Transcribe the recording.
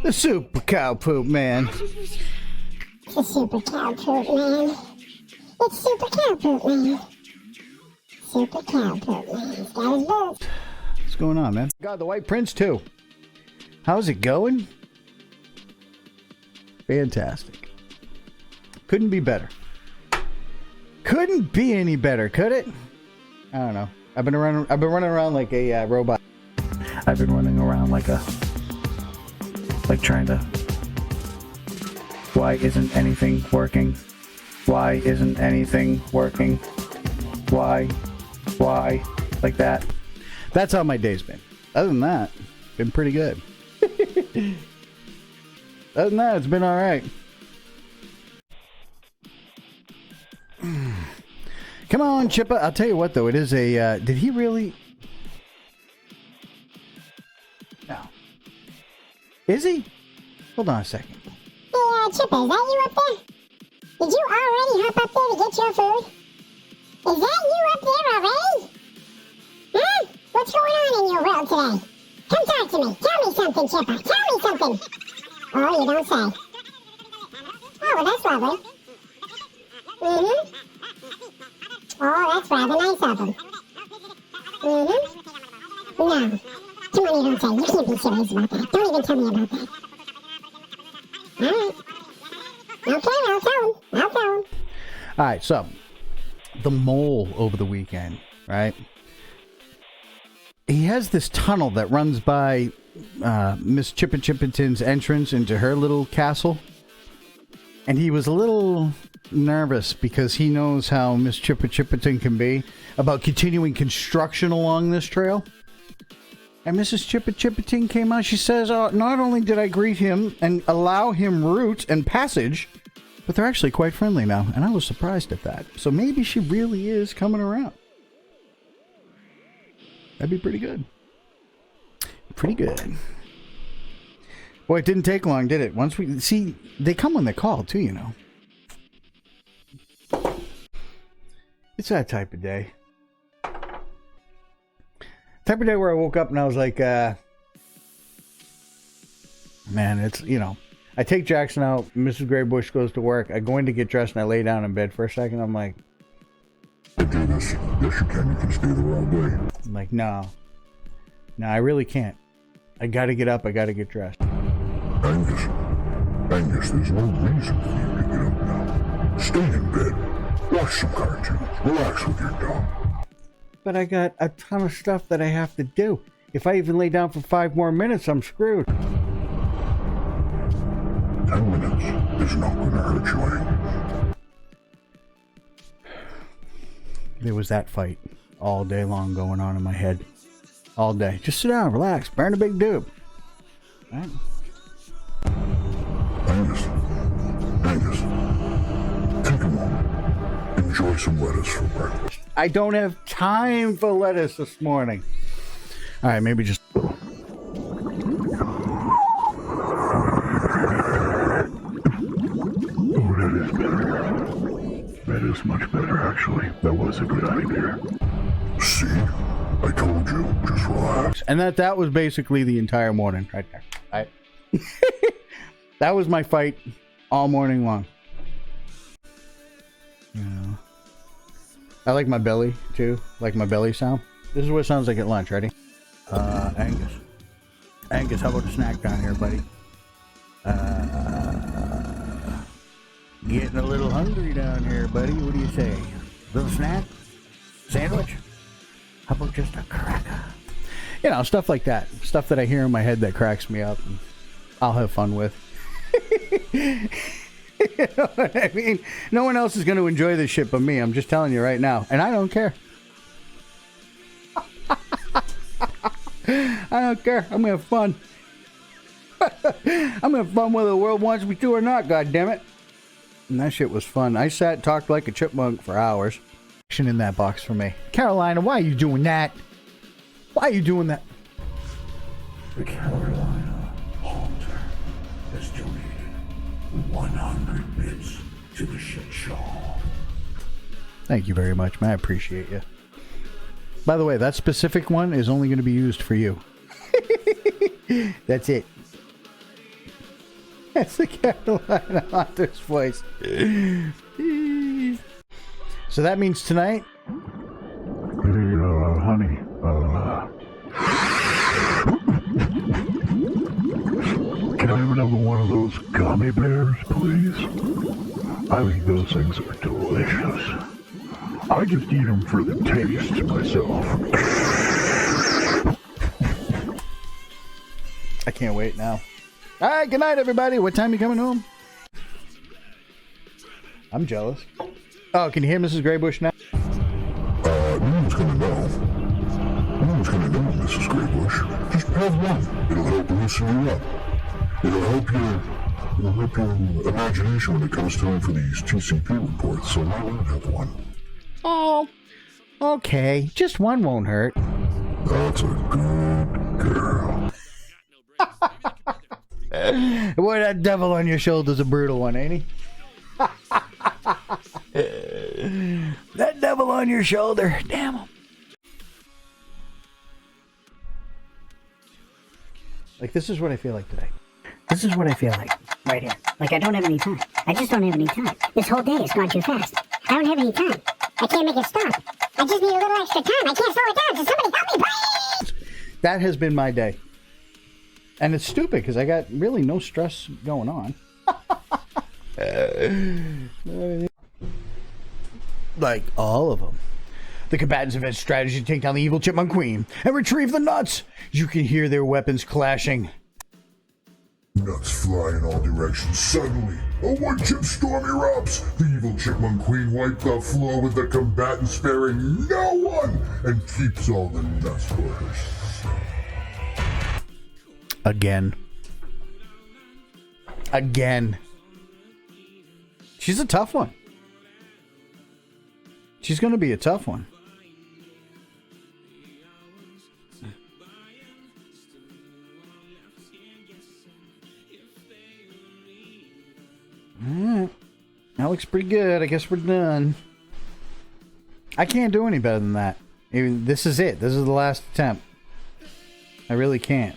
The super cow poop man. The super cow poop man. It's super cow poop man. Super cow poop man. He's got his boots. What's going on, man? God, the White Prince too. How's it going? Fantastic. Couldn't be better. Couldn't be any better, could it? I don't know. I've been running around like a robot. I've been running around like trying to. Why isn't anything working? Why isn't anything working? Why? Like that. That's how my day's been. Other than that, been pretty good. Other than that, it's been all right. Come on, Chippa. I'll tell you what, though. It is a... did he really... No. Is he? Hold on a second. Hey, Chippa, is that you up there? Did you already hop up there to get your food? Is that you up there already? Huh? What's going on in your world today? Come talk to me. Tell me something, Chippa. Tell me something. Oh, you don't say. Oh, well, that's lovely. Mm-hmm. Oh, that's rather nice of him. Mm-hmm. No. Come on, you don't say. You can't be serious about that. Don't even tell me about that. Alright. Okay, I'll tell him. I'll tell him. Alright, so. The mole over the weekend, right? He has this tunnel that runs by Miss Chippiton's entrance into her little castle. And he was a little nervous because he knows how Miss Chippiton can be about continuing construction along this trail. And Mrs. Chippiton came out. She says, not only did I greet him and allow him route and passage, but they're actually quite friendly now. And I was surprised at that. So maybe she really is coming around. That'd be pretty good. Pretty good. Boy, it didn't take long, did it? Once we see, they come when they call too, you know. It's that type of day. Type of day where I woke up and I was like, man, it's, you know, I take Jackson out, Mrs. Graybush goes to work, I go in to get dressed and I lay down in bed for a second. I'm like, I do this. Yes, you can. You can stay there all day. I'm like, no, I really can't. I gotta get up. I gotta get dressed. Angus, there's no reason for you to get up now. Stay in bed. Watch some cartoons. Relax with your dog. But I got a ton of stuff that I have to do. If I even lay down for 5 more minutes, I'm screwed. 10 minutes is not going to hurt you any. There was that fight all day long going on in my head. All day. Just sit down, relax, burn a big doob. Right? Angus, take a moment. Enjoy some lettuce for breakfast. I don't have time for lettuce this morning. All right, maybe just... Oh, that is better. That is much better, actually. That was a good idea. See? I told you. Just relax. And that was basically the entire morning right there. That was my fight all morning long. You know. I like my belly, too. Like my belly sound. This is what it sounds like at lunch. Ready? Angus. Angus, how about a snack down here, buddy? Getting a little hungry down here, buddy. What do you say? Little snack? Sandwich? How about just a cracker? You know, stuff like that. Stuff that I hear in my head that cracks me up. And I'll have fun with. You know what I mean? No one else is going to enjoy this shit but me. I'm just telling you right now. And I don't care. I don't care. I'm going to have fun. I'm going to have fun whether the world wants me to or not, goddammit. And that shit was fun. I sat and talked like a chipmunk for hours. In that box for me. Carolina, why are you doing that? Why are you doing that? The Carolina Haunter has donated 100 bits to the shit show. Thank you very much, man. I appreciate you. By the way, that specific one is only going to be used for you. That's it. That's the Carolina Hunter's voice. So that means tonight. Hey, honey, can I have another one of those gummy bears, please? I think those things are delicious. I just eat them for the taste myself. I can't wait now. All right, good night, everybody. What time are you coming home? I'm jealous. Oh, can you hear Mrs. Graybush now? No one's gonna know. No one's gonna know, Mrs. Graybush. Just have one. It'll help loosen you up. It'll help your imagination when it comes time for these TCP reports, so why not have one? Oh, okay. Just one won't hurt. That's a good girl. Boy, that devil on your shoulder's a brutal one, ain't he? That devil on your shoulder. Damn him. Like, this is what I feel like today. This is what I feel like, right here. Like, I don't have any time. I just don't have any time. This whole day has gone too fast. I don't have any time. I can't make it stop. I just need a little extra time. I can't slow it down. So somebody help me, please! That has been my day. And it's stupid because I got really no stress going on. Like all of them. The combatants have had strategy to take down the evil Chipmunk Queen and retrieve the nuts. You can hear their weapons clashing. Nuts fly in all directions. Suddenly, a one-chip storm erupts. The evil Chipmunk Queen wiped the floor with the combatants, sparing no one, and keeps all the nuts for herself. Again. She's a tough one. She's going to be a tough one. That looks pretty good. I guess we're done. I can't do any better than that. This is it. This is the last attempt. I really can't.